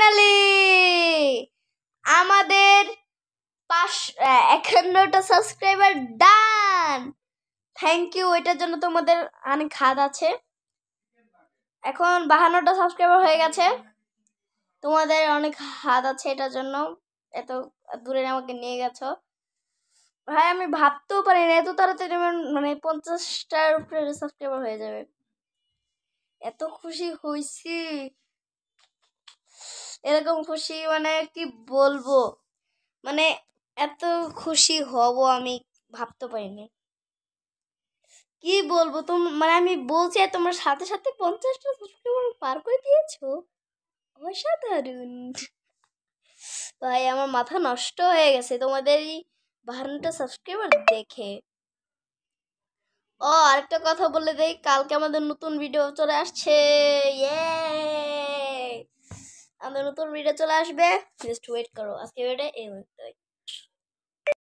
Finally আমাদের 51টা subscriber done. Thank you, এটার জন্য তোমাদের অনেক হাত আছে। এখন 52টা সাবস্ক্রাইবার হয়ে গেছে, তোমাদের অনেক হাত আছে এটার জন্য। এত দূরে আমাকে নিয়ে গেছো ভাই, আমি ভাবতেও পারি না এত তাড়াতাড়ি মানে 50টার উপরে সাবস্ক্রাইবার হয়ে যাবে। এত খুশি হয়েছি, এরকম খুশি মানে কি বলবো, মানে এত খুশি হব আমি ভাবতে পারিনি। কি বলবো মানে আমি বলছি তোমার সাথে সাথে 50টা সাবস্ক্রাইবার পার করে দিয়েছো, অসাধারণ ভাই। আমার মাথা নষ্ট হয়ে গেছে তোমাদের এই 52টা সাবস্ক্রাইবার দেখে। ও আরেকটা কথা বলে দেই, কালকে আমাদের নতুন ভিডিও চলে আসছে। ইয়ে, আমাদের নতুন ভিডিও চলে আসবে, জাস্ট ওয়েট করো। আজকে ভিডিও এই